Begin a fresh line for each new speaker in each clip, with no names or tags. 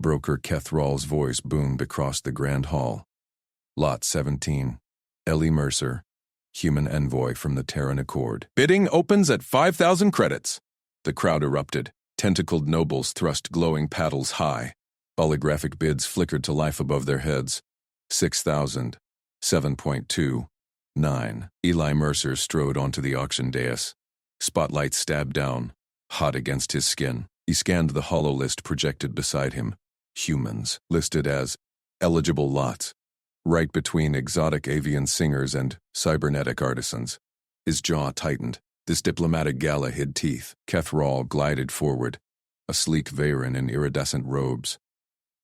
Broker Kethral's voice boomed across the grand hall. Lot 17. Ellie Mercer, human envoy from the Terran Accord. Bidding opens at 5,000 credits. The crowd erupted. Tentacled nobles thrust glowing paddles high. Holographic bids flickered to life above their heads. 6,000. 7.2. 9. Eli Mercer strode onto the auction dais. Spotlight stabbed down, hot against his skin. He scanned the holo list projected beside him. Humans, listed as eligible lots, right between exotic avian singers and cybernetic artisans. His jaw tightened. This diplomatic gala hid teeth. Kethral glided forward, a sleek Veyron in iridescent robes.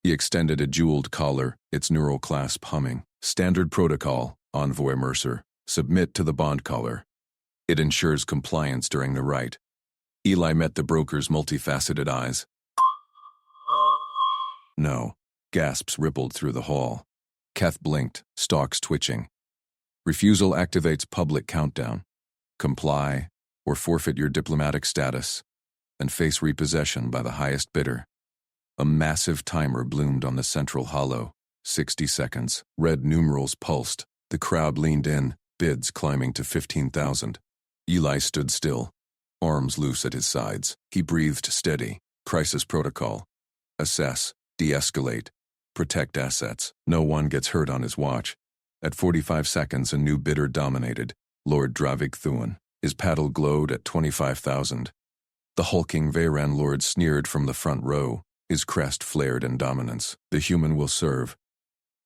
He extended a jeweled collar, its neural clasp humming. Standard protocol, Envoy Mercer. Submit to the bond collar. It ensures compliance during the rite. Eli met the broker's multifaceted eyes. No. Gasps rippled through the hall. Keth blinked, stalks twitching. Refusal activates public countdown. Comply, or forfeit your diplomatic status, and face repossession by the highest bidder. A massive timer bloomed on the central holo. 60 seconds. Red numerals pulsed. The crowd leaned in, bids climbing to 15,000. Eli stood still, arms loose at his sides. He breathed steady. Crisis protocol. Assess. De-escalate. Protect assets. No one gets hurt on his watch. At 45 seconds, a new bidder dominated, Lord Dravik Thuan. His paddle glowed at 25,000. The hulking Veyran lord sneered from the front row. His crest flared in dominance. The human will serve,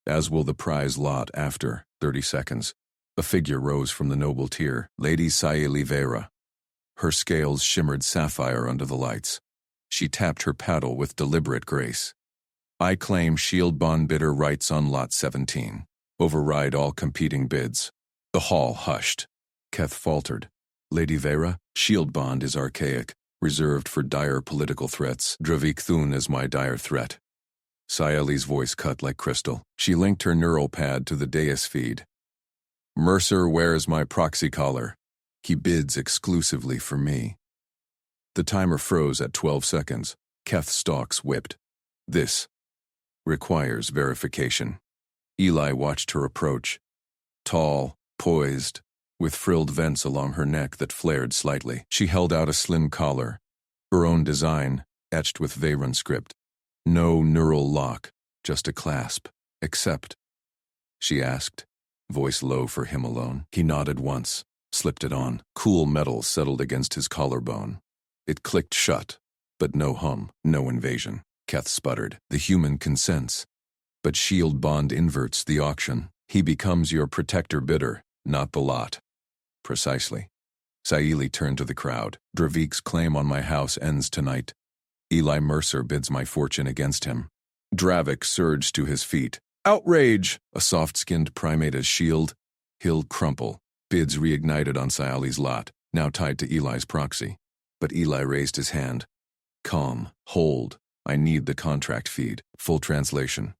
as will the prize lot after 30 seconds. A figure rose from the noble tier, Lady Saeli Vera. Her scales shimmered sapphire under the lights. She tapped her paddle with deliberate grace. I claim shield bond bidder rights on Lot 17. Override all competing bids. The hall hushed. Keth faltered. Lady Vera, shield bond is archaic, reserved for dire political threats. Dravik Thun is my dire threat. Saeli's voice cut like crystal. She linked her neural pad to the dais feed. Mercer wears my proxy collar. He bids exclusively for me. The timer froze at 12 seconds. Keth's stalks whipped. This requires verification. Eli watched her approach. Tall, poised, with frilled vents along her neck that flared slightly. She held out a slim collar, her own design, etched with Veyron script. No neural lock, just a clasp. Accept? She asked, voice low for him alone. He nodded once, slipped it on. Cool metal settled against his collarbone. It clicked shut, but no hum, no invasion. Keth sputtered. The human consents. But shield bond inverts the auction. He becomes your protector bidder, not the lot. Precisely. Saeli turned to the crowd. Dravik's claim on my house ends tonight. Eli Mercer bids my fortune against him. Dravik surged to his feet. Outrage! A soft-skinned primate's shield. He'll crumple. Bids reignited on Saeli's lot, now tied to Eli's proxy. But Eli raised his hand. Calm. Hold. I need the contract feed. Full translation.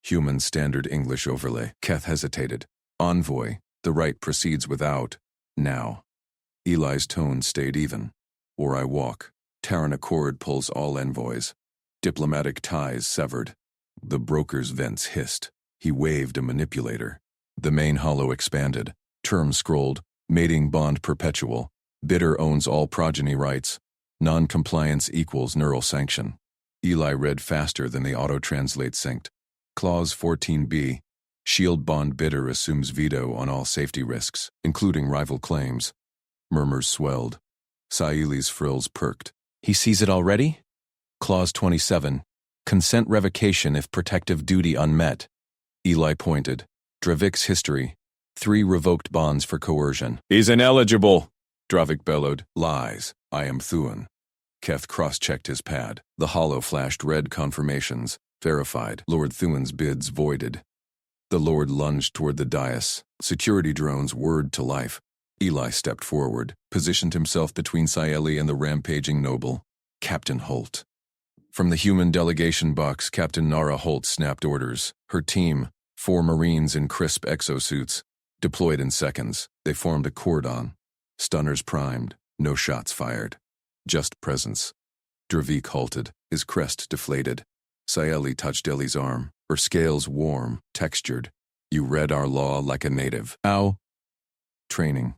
Human standard English overlay. Keth hesitated. Envoy. The right proceeds without. Now. Eli's tone stayed even. Or I walk. Terran Accord pulls all envoys. Diplomatic ties severed. The broker's vents hissed. He waved a manipulator. The main holo expanded. Term scrolled. Mating bond perpetual. Bidder owns all progeny rights. Non-compliance equals neural sanction. Eli read faster than the auto-translate synced. Clause 14b. Shield bond bidder assumes veto on all safety risks, including rival claims. Murmurs swelled. Saeli's frills perked. He sees it already? Clause 27. Consent revocation if protective duty unmet. Eli pointed. Dravik's history. 3 revoked bonds for coercion. He's ineligible, Dravik bellowed. Lies. I am Thuan. Keth cross-checked his pad. The holo flashed red confirmations. Verified. Lord Thuan's bids voided. The Lord lunged toward the dais. Security drones whirred to life. Eli stepped forward, positioned himself between Saeli and the rampaging noble. Captain Holt. From the human delegation box, Captain Nara Holt snapped orders. Her team, 4 Marines in crisp exosuits, deployed in seconds. They formed a cordon. Stunners primed. No shots fired. Just presence. Dravik halted, his crest deflated. Saeli touched Ellie's arm, her scales warm, textured. You read our law like a native. Ow! Training.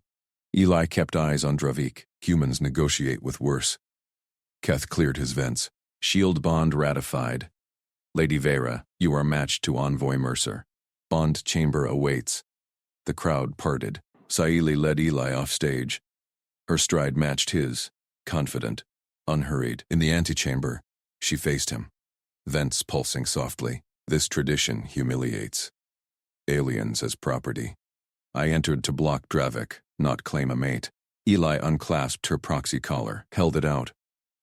Eli kept eyes on Dravik. Humans negotiate with worse. Keth cleared his vents. Shield bond ratified. Lady Vera, you are matched to Envoy Mercer. Bond chamber awaits. The crowd parted. Saeli led Eli off stage. Her stride matched his, confident, unhurried. In the antechamber, she faced him, vents pulsing softly. This tradition humiliates aliens as property. I entered to block Dravik, not claim a mate. Eli unclasped her proxy collar, held it out.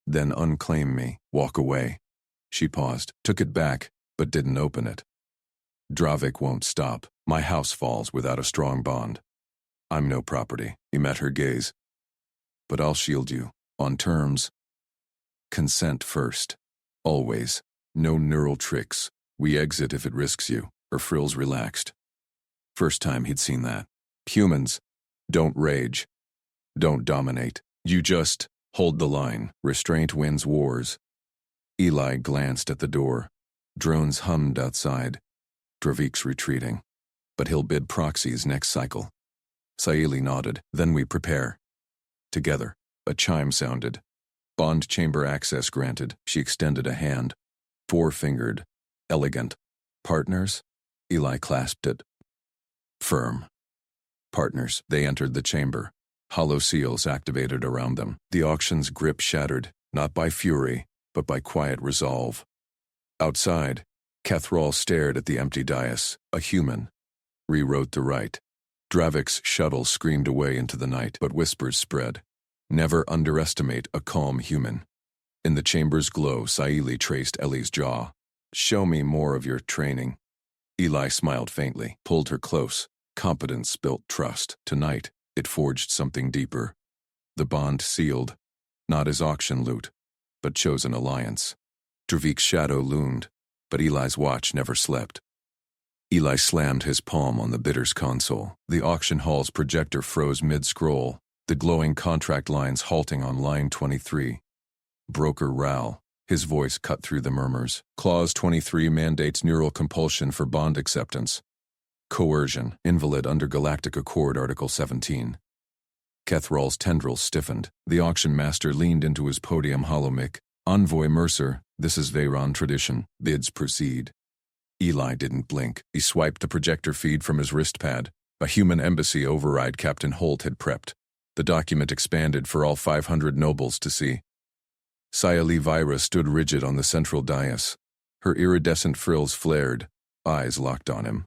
Then unclaim me, walk away. She paused, took it back, but didn't open it. Dravik won't stop. My house falls without a strong bond. I'm no property. He met her gaze. But I'll shield you, on terms. Consent first. Always. No neural tricks. We exit if it risks you. Her frills relaxed. First time he'd seen that. Humans, don't rage. Don't dominate. You just hold the line. Restraint wins wars. Eli glanced at the door. Drones hummed outside. Dravik's retreating. But he'll bid proxies next cycle. Saeli nodded. Then we prepare. Together. A chime sounded. Bond chamber access granted. She extended a hand. Four-fingered. Elegant. Partners? Eli clasped it. Firm. Partners. They entered the chamber. Hollow seals activated around them. The auction's grip shattered, not by fury, but by quiet resolve. Outside, Kethrall stared at the empty dais. A human. Rewrote the right. Dravik's shuttle screamed away into the night, but whispers spread. Never underestimate a calm human. In the chamber's glow, Saeli traced Ellie's jaw. Show me more of your training. Eli smiled faintly, pulled her close. Competence built trust. Tonight, it forged something deeper. The bond sealed, not as auction loot, but chosen alliance. Dravik's shadow loomed, but Eli's watch never slept. Eli slammed his palm on the bidder's console. The auction hall's projector froze mid-scroll, the glowing contract lines halting on line 23. Broker Ral. His voice cut through the murmurs. Clause 23 mandates neural compulsion for bond acceptance. Coercion. Invalid under Galactic Accord Article 17. Kethrall's tendrils stiffened. The auction master leaned into his podium holomic. Envoy Mercer, this is Veyron tradition. Bids proceed. Eli didn't blink. He swiped the projector feed from his wristpad. A human embassy override Captain Holt had prepped. The document expanded for all 500 nobles to see. Saeli Vira stood rigid on the central dais. Her iridescent frills flared, eyes locked on him.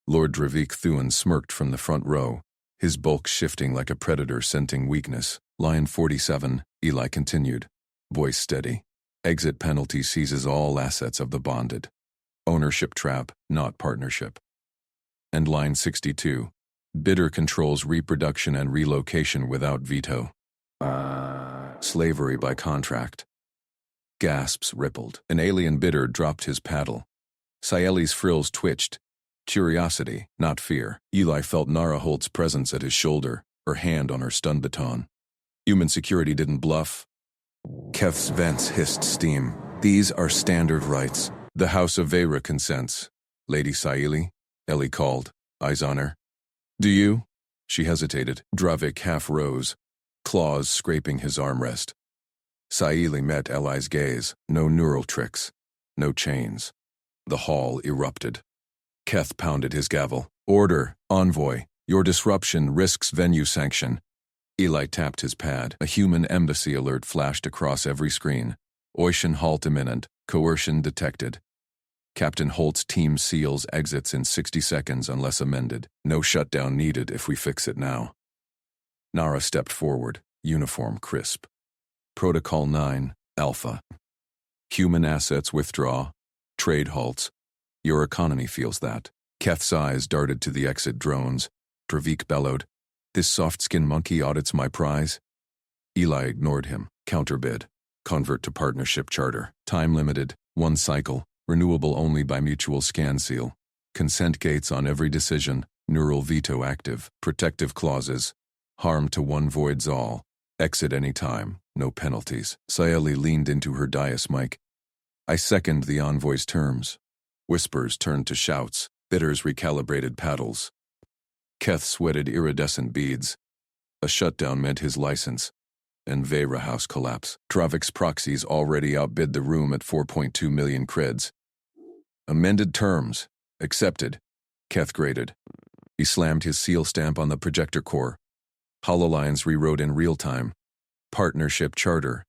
Lord Dravik Thuan smirked from the front row, his bulk shifting like a predator scenting weakness. Line 47, Eli continued, voice steady. Exit penalty seizes all assets of the bonded. Ownership trap, not partnership. And line 62, bidder controls reproduction and relocation without veto. Slavery by contract. Gasps rippled. An alien bidder dropped his paddle. Saeli's frills twitched. Curiosity, not fear. Eli felt Nara Holt's presence at his shoulder, her hand on her stun baton. Human security didn't bluff. Keth's vents hissed steam. These are standard rights. The House of Vera consents. Lady Saeli, Ellie called, eyes on her. Do you? She hesitated. Dravik half rose, claws scraping his armrest. Saeli met Eli's gaze. No neural tricks. No chains. The hall erupted. Keth pounded his gavel. Order, envoy. Your disruption risks venue sanction. Eli tapped his pad. A human embassy alert flashed across every screen. Ocean halt imminent. Coercion detected. Captain Holt's team seals exits in 60 seconds unless amended. No shutdown needed if we fix it now. Nara stepped forward, uniform crisp. Protocol 9, Alpha. Human assets withdraw. Trade halts. Your economy feels that. Keth's eyes darted to the exit drones. Dravik bellowed, this soft-skinned monkey audits my prize? Eli ignored him. Counterbid. Convert to partnership charter. Time limited. 1 cycle. Renewable only by mutual scan seal. Consent gates on every decision. Neural veto active. Protective clauses. Harm to one voids all. Exit any time. No penalties. Saeli leaned into her dais mic. I second the envoy's terms. Whispers turned to shouts, bitters recalibrated paddles. Keth sweated iridescent beads. A shutdown meant his license, and Vera House collapse. Dravik's proxies already outbid the room at 4.2 million creds. Amended terms. Accepted. Keth grated. He slammed his seal stamp on the projector core. Hololines rewrote in real time. Partnership charter.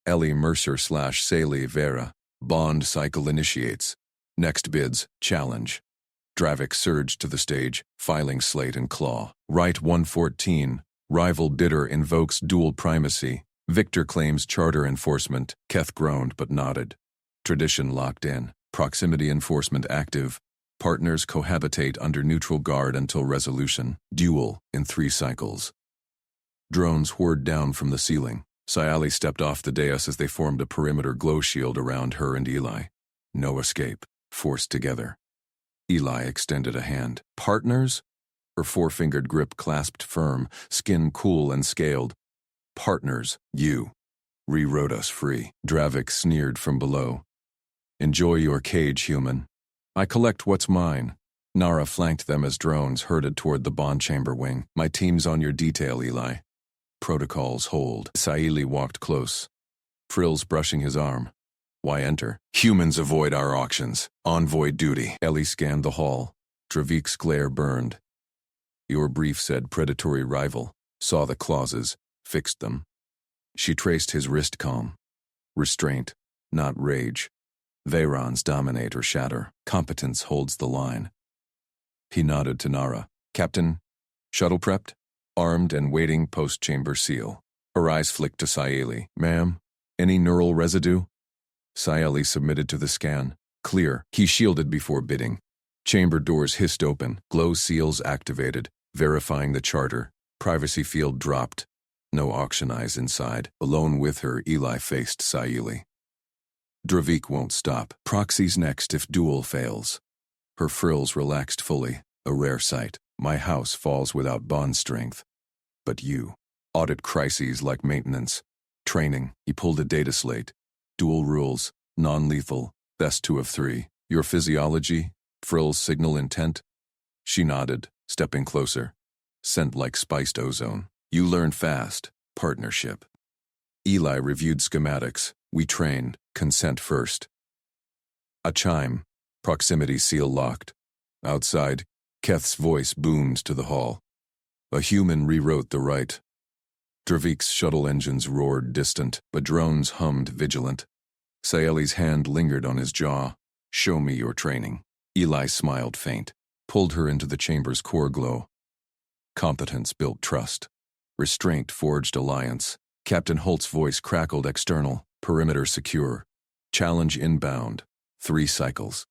Ellie Mercer / Saley Vera. Bond cycle initiates. Next bids, challenge. Dravik surged to the stage, filing slate and claw. Right 114. Rival bidder invokes dual primacy. Victor claims charter enforcement. Keth groaned but nodded. Tradition locked in. Proximity enforcement active. Partners cohabitate under neutral guard until resolution. Duel in 3 cycles. Drones whirred down from the ceiling. Sayali stepped off the dais as they formed a perimeter glow shield around her and Eli. No escape. Forced together. Eli extended a hand. Partners? Her 4-fingered grip clasped firm, skin cool and scaled. Partners, you. Rewrote us free. Dravik sneered from below. Enjoy your cage, human. I collect what's mine. Nara flanked them as drones herded toward the bond chamber wing. My team's on your detail, Eli. Protocols hold. Saili walked close. Frills brushing his arm. Why enter? Humans avoid our auctions. Envoy duty. Ellie scanned the hall. Dravik's glare burned. Your brief said predatory rival. Saw the clauses. Fixed them. She traced his wrist calm. Restraint, not rage. Veyrons dominate or shatter. Competence holds the line. He nodded to Nara. Captain, shuttle prepped? Armed and waiting post-chamber seal. Her eyes flicked to Sayeli. Ma'am, any neural residue? Sayeli submitted to the scan. Clear. He shielded before bidding. Chamber doors hissed open. Glow seals activated, verifying the charter. Privacy field dropped. No auction eyes inside. Alone with her, Eli faced Sayeli. Dravik won't stop. Proxies next if duel fails. Her frills relaxed fully, a rare sight. My house falls without bond strength. But you. Audit crises like maintenance. Training. He pulled a data slate. Dual rules. Non-lethal. Best 2 of 3. Your physiology. Frills signal intent. She nodded, stepping closer. Scent like spiced ozone. You learn fast. Partnership. Eli reviewed schematics. We train. Consent first. A chime. Proximity seal locked. Outside, Keth's voice boomed to the hall. A human rewrote the right. Dravik's shuttle engines roared distant, but drones hummed vigilant. Sayeli's hand lingered on his jaw. Show me your training. Eli smiled faint, pulled her into the chamber's core glow. Competence built trust. Restraint forged alliance. Captain Holt's voice crackled external, perimeter secure. Challenge inbound. 3 cycles.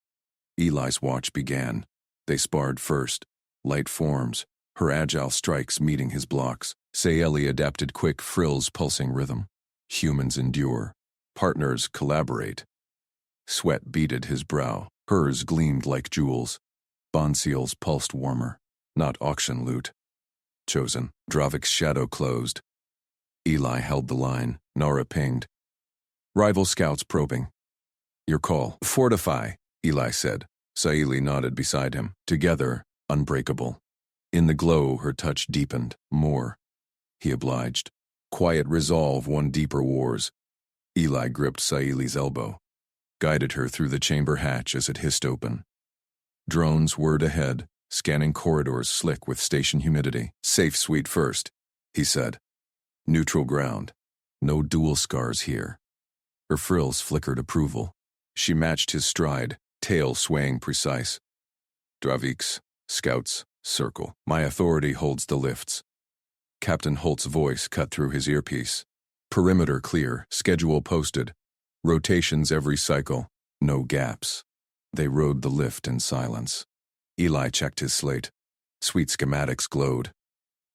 Eli's watch began. They sparred first. Light forms, her agile strikes meeting his blocks. Sayeli adapted quick frills pulsing rhythm. Humans endure. Partners collaborate. Sweat beaded his brow. Hers gleamed like jewels. Bond seals pulsed warmer. Not auction loot. Chosen. Dravik's shadow closed. Eli held the line. Nara pinged. Rival scouts probing. Your call. Fortify, Eli said. Sayeli nodded beside him. Together, unbreakable. In the glow, her touch deepened. More. He obliged. Quiet resolve won deeper wars. Eli gripped Sayeli's elbow. Guided her through the chamber hatch as it hissed open. Drones whirred ahead, scanning corridors slick with station humidity. Safe suite first, he said. Neutral ground. No dual scars here. Her frills flickered approval. She matched his stride, tail swaying precise. Dravik's, scouts, circle. My authority holds the lifts. Captain Holt's voice cut through his earpiece. Perimeter clear, schedule posted. Rotations every cycle, no gaps. They rode the lift in silence. Eli checked his slate. Suite schematics glowed.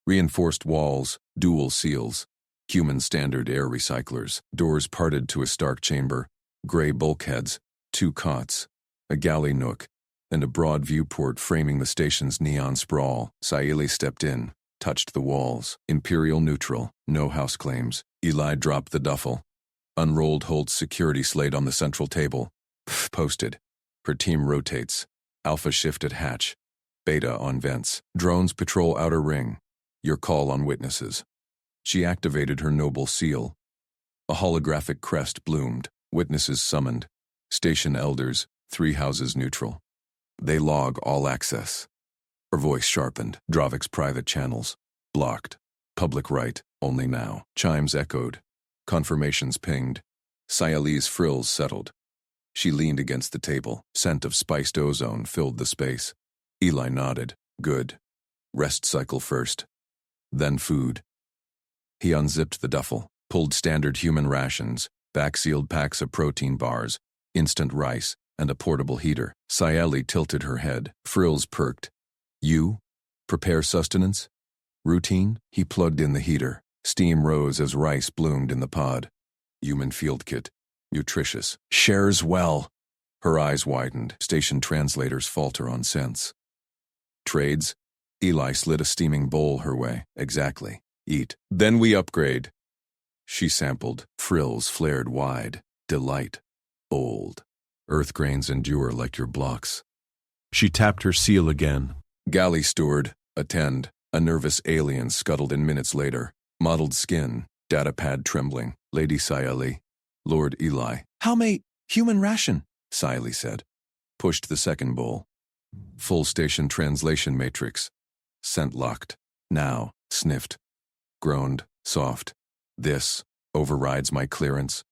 Reinforced walls, dual seals. Human standard air recyclers. Doors parted to a stark chamber. Gray bulkheads, 2 cots, a galley nook, and a broad viewport framing the station's neon sprawl. Sayeli stepped in, touched the walls. Imperial neutral, no house claims. Eli dropped the duffel. Unrolled Holt's security slate on the central table. Posted. Her team rotates. Alpha shift at hatch. Beta on vents. Drones patrol outer ring. Your call on witnesses. She activated her noble seal. A holographic crest bloomed. Witnesses summoned. Station elders, 3 houses neutral. They log all access. Her voice sharpened. Dravik's private channels. Blocked. Public right, only now. Chimes echoed. Confirmations pinged. Sayali's frills settled. She leaned against the table. Scent of spiced ozone filled the space. Eli nodded. Good. Rest cycle first. Then food. He unzipped the duffel, pulled standard human rations, back-sealed packs of protein bars, instant rice, and a portable heater. Sayali tilted her head. Frills perked. You? Prepare sustenance? Routine? He plugged in the heater. Steam rose as rice bloomed in the pod. Human field kit. Nutritious. Shares well. Her eyes widened. Station translators falter on sense. Trades? Eli slid a steaming bowl her way. Exactly. Eat. Then we upgrade. She sampled. Frills flared wide. Delight. Old. Earth grains endure like your blocks.
She tapped her seal again.
Galley steward. Attend. A nervous alien scuttled in minutes later. Mottled skin. Datapad trembling. Lady Sayali. Lord Eli. How may human ration? Sayali said. Pushed the second bowl. Full station translation matrix. Scent locked. Now. Sniffed. Groaned. Soft. This overrides my clearance.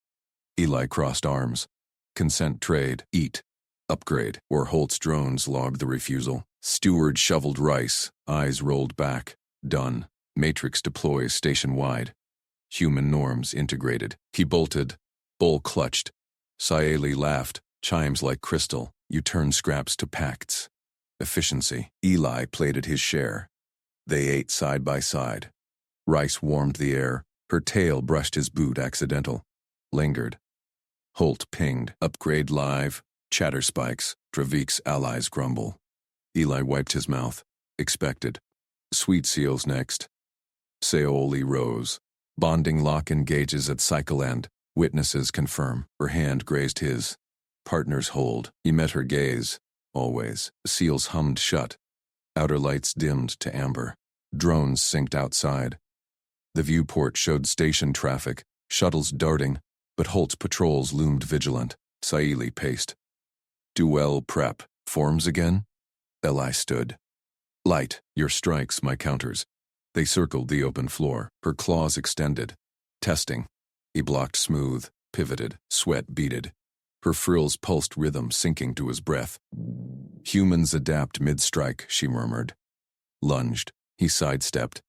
Eli crossed arms. Consent trade. Eat. Upgrade. Or Holt's drones logged the refusal. Steward shoveled rice. Eyes rolled back. Done. Matrix deploys station-wide. Human norms integrated. He bolted. Bowl clutched. Sayali laughed. Chimes like crystal. You turn scraps to pacts. Efficiency. Eli plated his share. They ate side by side. Rice warmed the air. Her tail brushed his boot accidental. Lingered. Holt pinged. Upgrade live. Chatter spikes. Dravik's allies grumble. Eli wiped his mouth. Expected. Sweet seals next. Saoli rose. Bonding lock engages at cycle end. Witnesses confirm. Her hand grazed his. Partners hold. He met her gaze. Always. Seals hummed shut. Outer lights dimmed to amber. Drones synced outside. The viewport showed station traffic, shuttles darting, but Holt's patrols loomed vigilant. Sayali paced. Duel prep. Forms again? Eli stood. Light, your strikes, my counters. They circled the open floor, her claws extended. Testing. He blocked smooth, pivoted, sweat beaded. Her frills pulsed rhythm sinking to his breath. Humans adapt mid-strike, she murmured. Lunged. He sidestepped.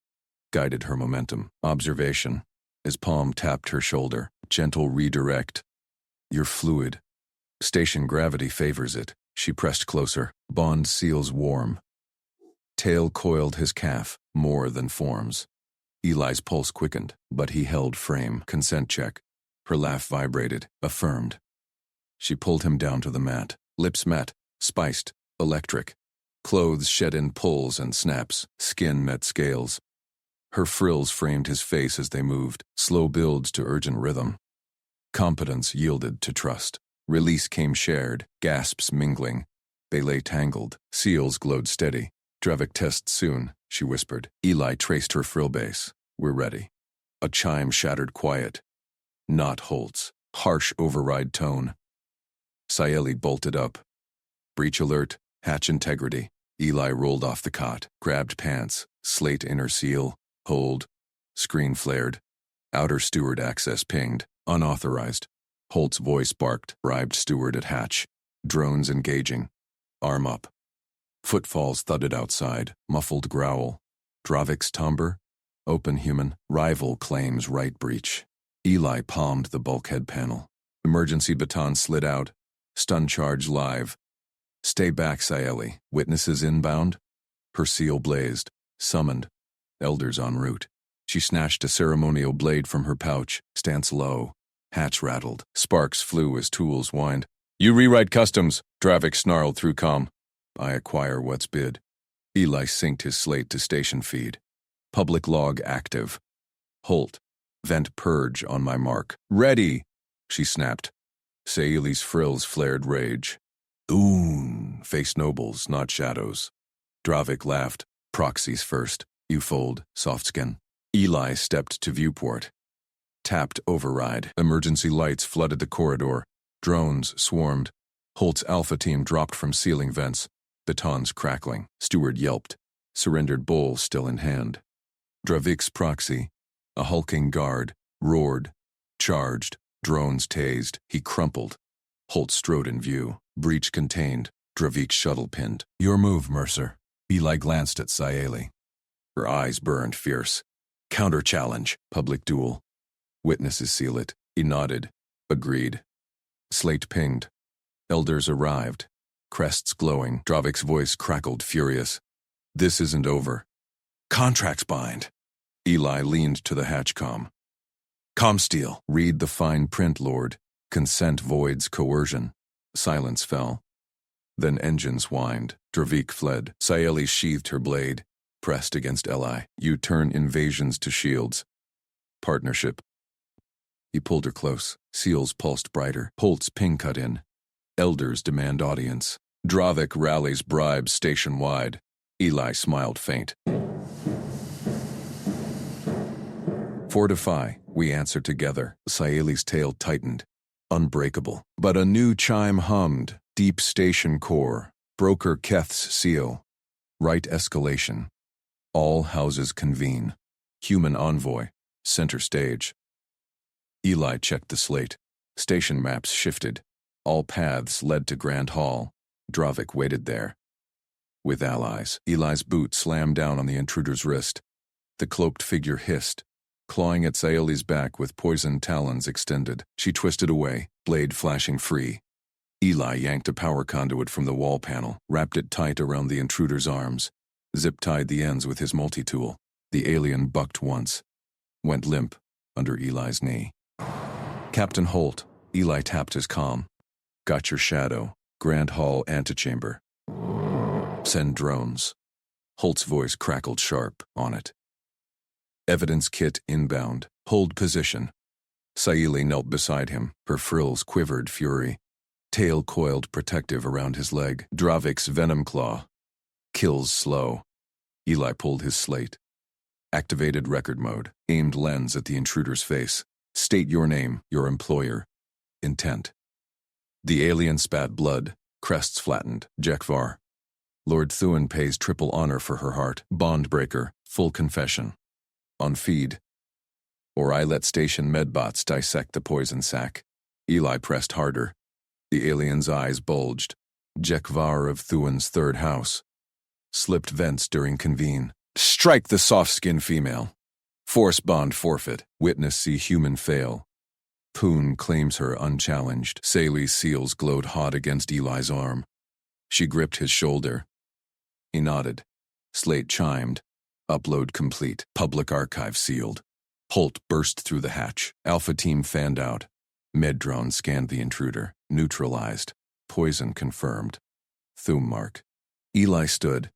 Guided her momentum. Observation. His palm tapped her shoulder. Gentle redirect. You're fluid. Station gravity favors it. She pressed closer. Bond seals warm. Tail coiled his calf. More than forms. Eli's pulse quickened, but he held frame. Consent check. Her laugh vibrated. Affirmed. She pulled him down to the mat. Lips met. Spiced. Electric. Clothes shed in pulls and snaps. Skin met scales. Her frills framed his face as they moved. Slow builds to urgent rhythm. Competence yielded to trust. Release came shared. Gasps mingling. They lay tangled. Seals glowed steady. Dravik tests soon, she whispered. Eli traced her frill base. We're ready. A chime shattered quiet. Not Holt's. Harsh override tone. Sayali bolted up. Breach alert. Hatch integrity. Eli rolled off the cot. Grabbed pants. Slate inner seal. Hold. Screen flared. Outer steward access pinged. Unauthorized. Holt's voice barked. Bribed steward at hatch. Drones engaging. Arm up. Footfalls thudded outside. Muffled growl. Dravik's timbre. Open human. Rival claims right breach. Eli palmed the bulkhead panel. Emergency baton slid out. Stun charge live. Stay back, Sayali. Witnesses inbound. Her seal blazed. Summoned. Elders en route. She snatched a ceremonial blade from her pouch. Stance low. Hatch rattled. Sparks flew as tools whined. You rewrite customs, Dravik snarled through comm. I acquire what's bid. Eli synced his slate to station feed. Public log active. Holt. Vent purge on my mark. Ready, she snapped. Saeli's frills flared rage. Oon, face nobles, not shadows. Dravik laughed. Proxies first. You fold, soft skin. Eli stepped to viewport. Tapped override. Emergency lights flooded the corridor. Drones swarmed. Holt's alpha team dropped from ceiling vents. Batons crackling. Steward yelped. Surrendered bowl still in hand. Dravik's proxy, a hulking guard, roared. Charged. Drones tased. He crumpled. Holt strode in view. Breach contained. Dravik's shuttle pinned. Your move, Mercer. Eli glanced at Saeli. Her eyes burned fierce. Counter-challenge. Public duel. Witnesses seal it. He nodded. Agreed. Slate pinged. Elders arrived. Crests glowing. Dravik's voice crackled furious. This isn't over. Contracts bind. Eli leaned to the hatchcom. Comsteel. Read the fine print, Lord. Consent voids coercion. Silence fell. Then engines whined. Dravik fled. Saeli sheathed her blade. Pressed against Eli. You turn invasions to shields. Partnership. He pulled her close. Seals pulsed brighter. Holt's ping cut in. Elders demand audience. Dravik rallies bribes station-wide. Eli smiled faint. Fortify, we answer together. Saeli's tail tightened. Unbreakable. But a new chime hummed. Deep station core. Broker Keth's seal. Right escalation. All houses convene. Human envoy. Center stage. Eli checked the slate. Station maps shifted. All paths led to Grand Hall. Dravik waited there. With allies, Eli's boot slammed down on the intruder's wrist. The cloaked figure hissed, clawing at Saeli's back with poisoned talons extended. She twisted away, blade flashing free. Eli yanked a power conduit from the wall panel, wrapped it tight around the intruder's arms, zip-tied the ends with his multi-tool. The alien bucked once, went limp under Eli's knee. Captain Holt, Eli tapped his comm. Got your shadow. Grand Hall antechamber. Send drones. Holt's voice crackled sharp on it. Evidence kit inbound. Hold position. Saeli knelt beside him. Her frills quivered fury. Tail coiled protective around his leg. Dravik's venom claw. Kills slow. Eli pulled his slate. Activated record mode. Aimed lens at the intruder's face. State your name, your employer. Intent. The alien spat blood. Crests flattened. Jekvar. Lord Thuan pays triple honor for her heart. Bondbreaker. Full confession. On feed. Or I let station medbots dissect the poison sac. Eli pressed harder. The alien's eyes bulged. Jekvar of Thuan's third house. Slipped vents during convene. Strike the soft-skinned female. Force bond forfeit. Witness see human fail. Poon claims her unchallenged. Saeli's seals glowed hot against Eli's arm. She gripped his shoulder. He nodded. Slate chimed. Upload complete. Public archive sealed. Holt burst through the hatch. Alpha team fanned out. Med-drone scanned the intruder. Neutralized. Poison confirmed. Thum mark. Eli stood.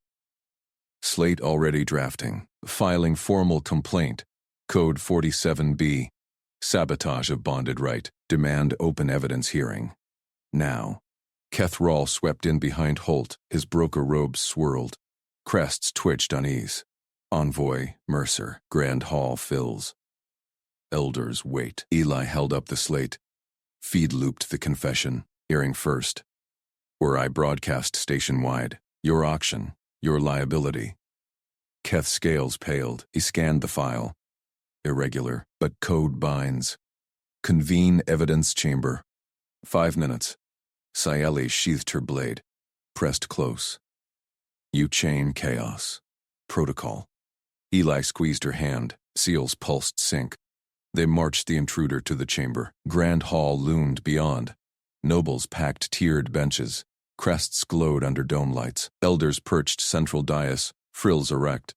Slate already drafting. Filing formal complaint. Code 47B. Sabotage of bonded right. Demand open evidence hearing. Now. Keth Rawl swept in behind Holt. His broker robes swirled. Crests twitched unease. Envoy, Mercer, Grand Hall fills. Elders wait. Eli held up the slate. Feed looped the confession, hearing first. Were I broadcast station-wide, your auction, your liability. Keth's scales paled. He scanned the file. Irregular, but code binds. Convene evidence chamber. 5 minutes. Saeli sheathed her blade. Pressed close. You chain chaos. Protocol. Eli squeezed her hand. Seals pulsed sync. They marched the intruder to the chamber. Grand Hall loomed beyond. Nobles packed tiered benches. Crests glowed under dome lights. Elders perched central dais, frills erect.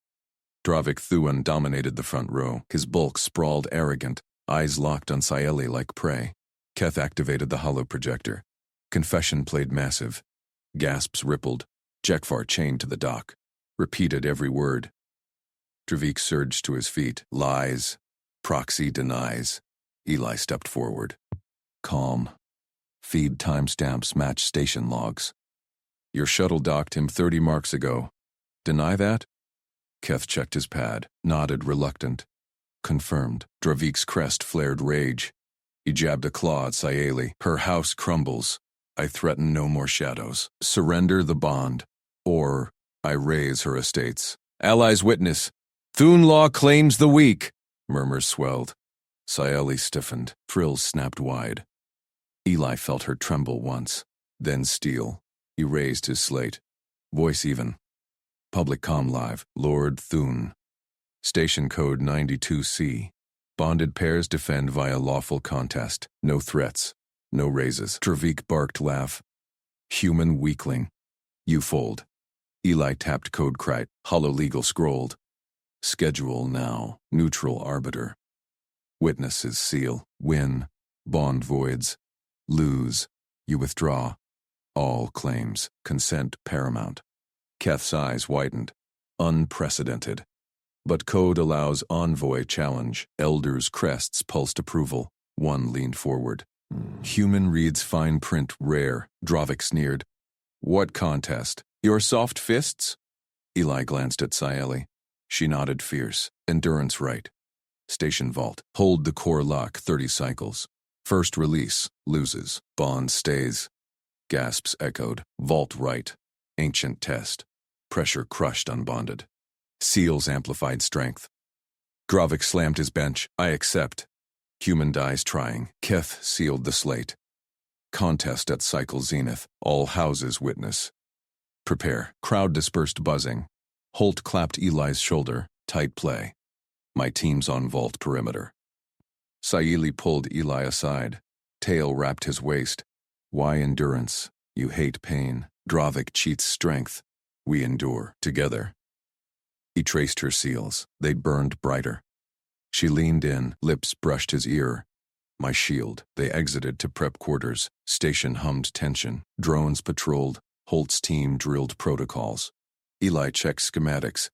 Dravik Thuan dominated the front row. His bulk sprawled arrogant, eyes locked on Saeli like prey. Keth activated the hollow projector. Confession played massive. Gasps rippled. Jekvar chained to the dock. Repeated every word. Dravik surged to his feet. Lies. Proxy denies. Eli stepped forward. Calm. Feed timestamps match station logs. Your shuttle docked him 30 marks ago. Deny that? Keth checked his pad, nodded reluctant. Confirmed. Dravik's crest flared rage. He jabbed a claw at Sayeli. Her house crumbles. I threaten no more shadows. Surrender the bond, or I raise her estates. Allies witness. Thun law claims the weak. Murmurs swelled. Sayeli stiffened. Frills snapped wide. Eli felt her tremble once, then steel. He raised his slate. Voice even. Public comm live. Lord Thun. Station code 92C. Bonded pairs defend via lawful contest. No threats. No raises. Dravik barked laugh. Human weakling. You fold. Eli tapped code crite. Hollow legal scrolled. Schedule now. Neutral arbiter. Witnesses seal. Win. Bond voids. Lose. You withdraw. All claims. Consent paramount. Keth's eyes widened. Unprecedented. But code allows envoy challenge. Elders' crests pulsed approval. One leaned forward. Human reads fine print rare. Dravik sneered. What contest? Your soft fists? Eli glanced at Sayeli. She nodded fierce. Endurance right. Station vault. Hold the core lock 30 cycles. First release. Loses. Bond stays. Gasps echoed. Vault right. Ancient test. Pressure crushed unbonded. Seals amplified strength. Dravik slammed his bench. I accept. Human dies trying. Keth sealed the slate. Contest at cycle zenith. All houses witness. Prepare. Crowd dispersed buzzing. Holt clapped Eli's shoulder. Tight play. My team's on vault perimeter. Sayeli pulled Eli aside. Tail wrapped his waist. Why endurance? You hate pain. Dravik cheats strength. We endure together. He traced her seals. They burned brighter. She leaned in, lips brushed his ear. My shield. They exited to prep quarters. Station hummed tension. Drones patrolled. Holt's team drilled protocols. Eli checked schematics.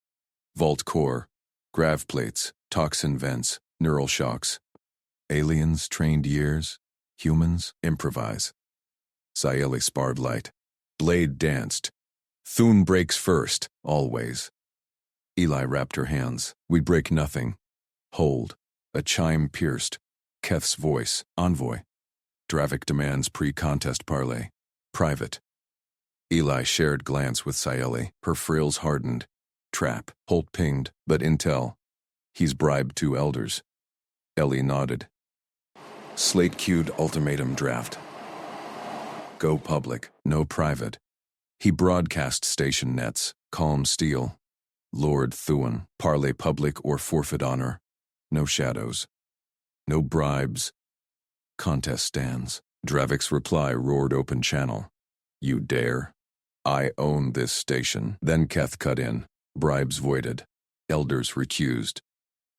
Vault core. Grav plates. Toxin vents. Neural shocks. Aliens trained years. Humans improvise. Sayeli sparred light. Blade danced. Thun breaks first, always. Eli wrapped her hands. We break nothing. Hold. A chime pierced. Keth's voice. Envoy. Dravik demands pre-contest parley. Private. Eli shared glance with Sayeli. Her frills hardened. Trap. Holt pinged, but intel. He's bribed 2 elders. Ellie nodded. Slate cued ultimatum draft. Go public, no private. He broadcast station nets. Calm steel. Lord Thun. Parley public or forfeit honor. No shadows. No bribes. Contest stands. Dravik's reply roared open channel. You dare? I own this station. Then Keth cut in. Bribes voided. Elders recused.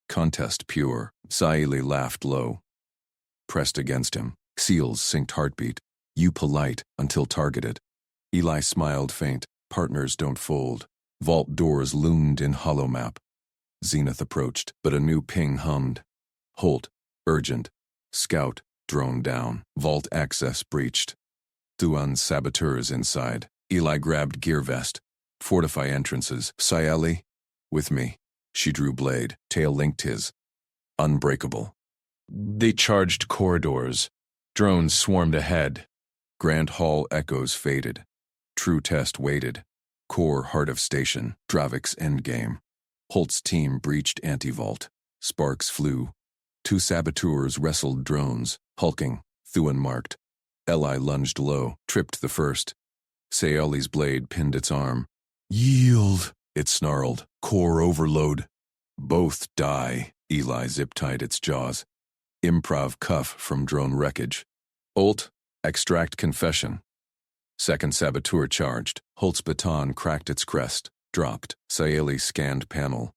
Contest pure. Sayeli laughed low. Pressed against him. Seals synced heartbeat. You polite until targeted. Eli smiled faint. Partners don't fold. Vault doors loomed in hollow map. Zenith approached, but a new ping hummed. Holt. Urgent. Scout. Drone down. Vault access breached. Thuan's saboteurs inside. Eli grabbed gear vest. Fortify entrances. Sayeli? With me. She drew blade. Tail linked his. Unbreakable. They charged corridors. Drones swarmed ahead. Grand Hall echoes faded. True test waited. Core heart of station. Dravik's endgame. Holt's team breached anti-vault. Sparks flew. 2 saboteurs wrestled drones. Hulking. Thuan marked. Eli lunged low. Tripped the first. Sayeli's blade pinned its arm. Yield, it snarled. Core overload. Both die. Eli zip-tied its jaws. Improv cuff from drone wreckage. Ult, extract confession. Second saboteur charged. Holt's baton cracked its crest. Dropped. Sayeli scanned panel.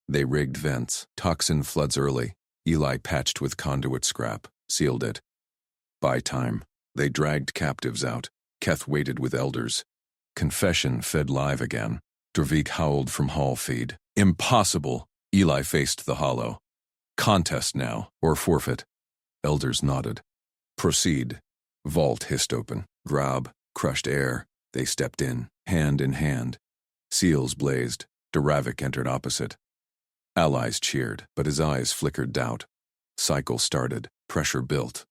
They rigged vents. Toxin floods early. Eli patched with conduit scrap. Sealed it. Buy time. They dragged captives out. Keth waited with elders. Confession fed live again. Dravik howled from hall feed. Impossible. Eli faced the hollow. Contest now, or forfeit. Elders nodded. Proceed. Vault hissed open. Grob crushed air. They stepped in hand. Seals blazed. Duravik entered opposite. Allies cheered, but his eyes flickered doubt. Cycle started. Pressure built.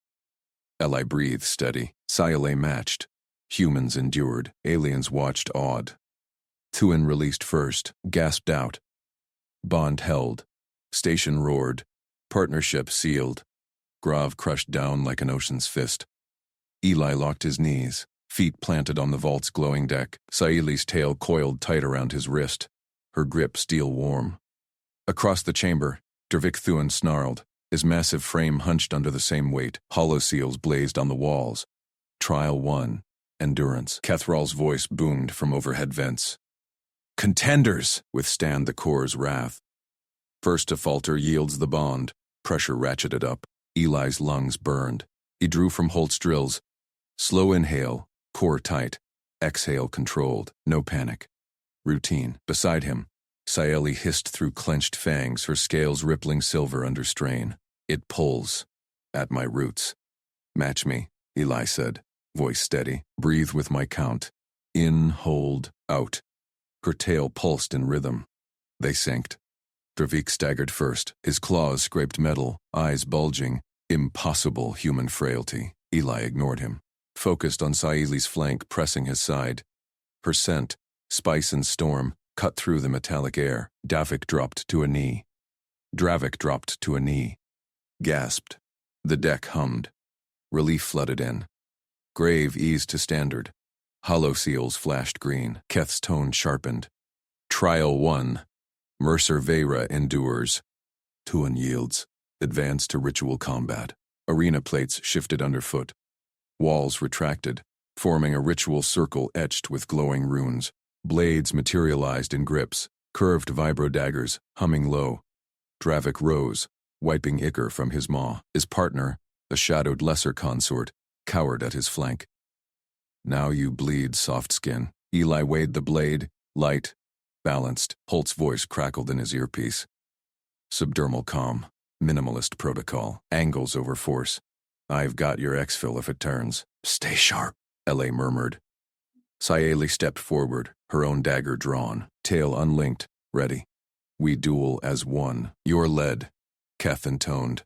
Eli breathed steady. Siale matched. Humans endured. Aliens watched awed. Tuin released first. Gasped out. Bond held. Station roared. Partnership sealed. Grav crushed down like an ocean's fist. Eli locked his knees. Feet planted on the vault's glowing deck. Saili's tail coiled tight around his wrist. Her grip steel warm. Across the chamber, Dervik Thuin snarled. His massive frame hunched under the same weight. Hollow seals blazed on the walls. Trial 1. Endurance. Kethral's voice boomed from overhead vents. Contenders withstand the core's wrath. First to falter yields the bond. Pressure ratcheted up. Eli's lungs burned. He drew from Holt's drills. Slow inhale, core tight. Exhale controlled. No panic. Routine. Beside him, Saeli hissed through clenched fangs, her scales rippling silver under strain. It pulls. At my roots. Match me, Eli said, voice steady. Breathe with my count. In, hold, out. Her tail pulsed in rhythm. They synced. Dervik staggered first. His claws scraped metal, eyes bulging. Impossible human frailty. Eli ignored him. Focused on Saeli's flank, pressing his side. Her scent, spice and storm, cut through the metallic air. Davik dropped to a knee. Dravik dropped to a knee. Gasped. The deck hummed. Relief flooded in. Grave eased to standard. Hollow seals flashed green. Keth's tone sharpened. Trial 1. Mercer Veyra endures. Tuin yields. Advanced to ritual combat. Arena plates shifted underfoot. Walls retracted, forming a ritual circle etched with glowing runes. Blades materialized in grips, curved vibro daggers, humming low. Dravik rose, wiping ichor from his maw. His partner, a shadowed lesser consort, cowered at his flank. Now you bleed, soft skin. Eli weighed the blade, light, balanced. Holt's voice crackled in his earpiece. Subdermal calm, minimalist protocol, angles over force. I've got your exfil if it turns. Stay sharp, L.A. murmured. Saeli stepped forward, her own dagger drawn, tail unlinked, ready. We duel as one. You're led, Keth intoned.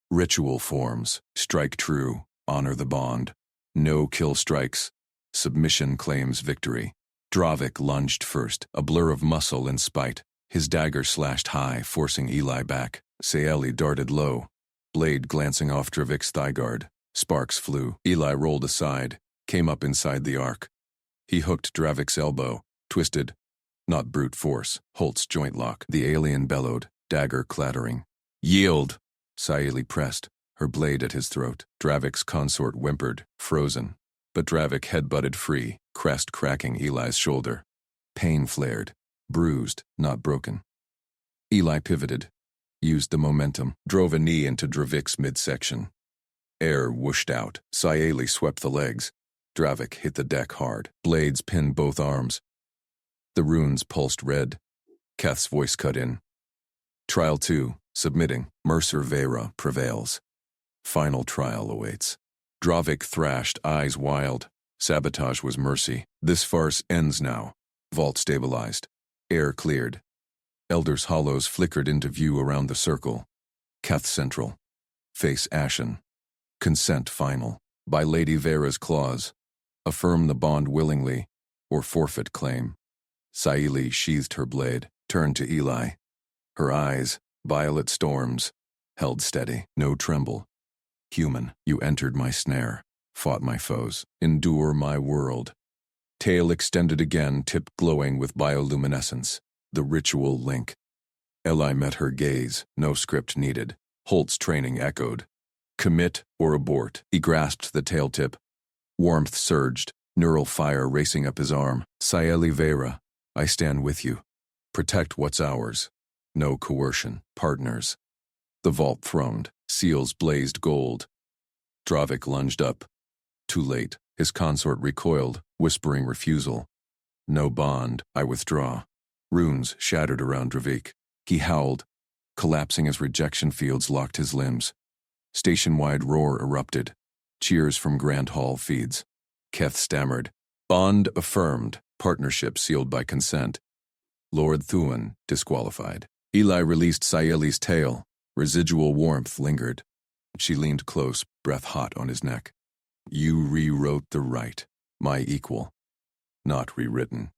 Ritual forms, strike true, honor the bond. No kill strikes. Submission claims victory. Dravik lunged first, a blur of muscle in spite. His dagger slashed high, forcing Eli back. Saeli darted low, blade glancing off Dravik's thigh guard. Sparks flew. Eli rolled aside, came up inside the arc. He hooked Dravik's elbow, twisted. Not brute force, Holt's joint lock. The alien bellowed, dagger clattering. Yield! Saeli pressed, her blade at his throat. Dravik's consort whimpered, frozen. But Dravik headbutted free, crest cracking Eli's shoulder. Pain flared, bruised, not broken. Eli pivoted, used the momentum, drove a knee into Dravik's midsection. Air whooshed out. Saeli swept the legs. Dravik hit the deck hard. Blades pinned both arms. The runes pulsed red. Keth's voice cut in. Trial 2, submitting. Mercer Veyra prevails. Final trial awaits. Dravik thrashed, eyes wild. Sabotage was mercy. This farce ends now. Vault stabilized. Air cleared. Elder's hollows flickered into view around the circle. Keth central. Face ashen. Consent final. By Lady Veyra's clause. Affirm the bond willingly, or forfeit claim. Saeli sheathed her blade, turned to Eli. Her eyes, violet storms, held steady, no tremble. Human, you entered my snare, fought my foes, endure my world. Tail extended again, tip glowing with bioluminescence. The ritual link. Eli met her gaze, no script needed. Holt's training echoed. Commit or abort. He grasped the tail tip. Warmth surged, neural fire racing up his arm. Saeli Veyra, I stand with you. Protect what's ours. No coercion. Partners. The vault throned. Seals blazed gold. Dravik lunged up. Too late. His consort recoiled, whispering refusal. No bond. I withdraw. Runes shattered around Dravik. He howled, collapsing as rejection fields locked his limbs. Station-wide roar erupted. Cheers from Grand Hall feeds. Keth stammered. Bond affirmed. Partnership sealed by consent. Lord Thuan disqualified. Eli released Sayeli's tail. Residual warmth lingered. She leaned close, breath hot on his neck. You rewrote the right. My equal. Not rewritten,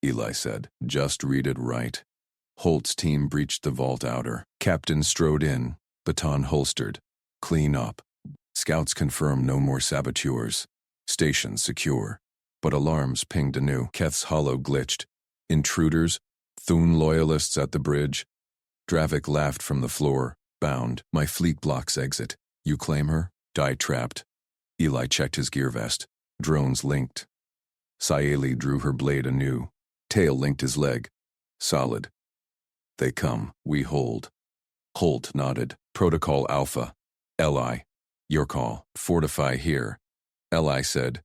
Eli said. Just read it right. Holt's team breached the vault outer. Captain strode in, baton holstered. Clean up. Scouts confirm no more saboteurs. Station secure. But alarms pinged anew. Keth's hollow glitched. Intruders? Thun loyalists at the bridge? Dravik laughed from the floor, bound. My fleet blocks exit. You claim her? Die trapped. Eli checked his gear vest. Drones linked. Sayeli drew her blade anew. Tail linked his leg. Solid. They come. We hold. Holt nodded. Protocol Alpha. Li. Your call. Fortify here. Li said.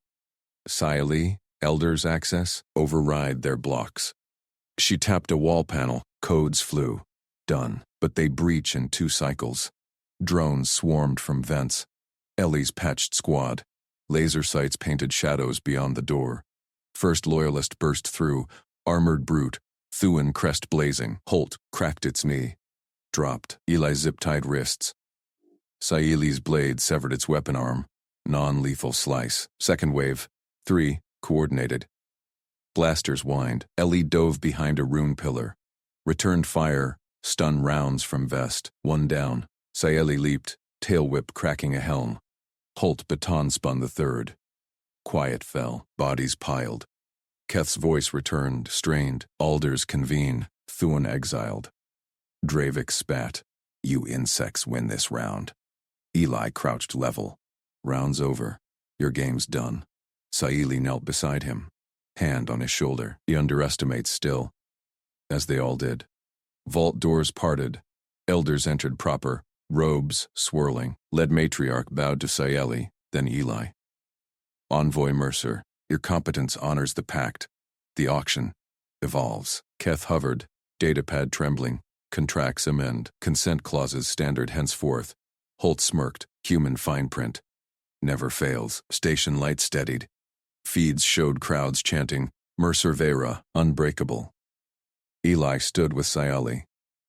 Sayeli, Elders access. Override their blocks. She tapped a wall panel. Codes flew. Done. But they breach in 2 cycles. Drones swarmed from vents. Ellie's patched squad. Laser sights painted shadows beyond the door. First loyalist burst through. Armored brute. Thuan crest blazing. Holt cracked its knee. Dropped. Eli zip-tied wrists. Sayeli's blade severed its weapon arm. Non-lethal slice. Second wave. 3. Coordinated. Blasters whined. Ellie dove behind a rune pillar. Returned fire. Stun rounds from vest. 1 down. Sayeli leaped. Tail whip cracking a helm. Holt baton spun the 3rd. Quiet fell. Bodies piled. Keth's voice returned, strained. Alders convene. Thuan exiled. Dravik spat. You insects win this round. Eli crouched level. Round's over. Your game's done. Sayeli knelt beside him. Hand on his shoulder. He underestimates still. As they all did. Vault doors parted. Elders entered proper. Robes swirling. Led matriarch bowed to Sayeli, then Eli. Envoy Mercer. Your competence honors the pact. The auction evolves. Keth hovered. Datapad trembling. Contracts amend. Consent clauses standard henceforth. Holt smirked. Human fine print. Never fails. Station light steadied. Feeds showed crowds chanting, Mercer Vera, unbreakable. Eli stood with Sayeli.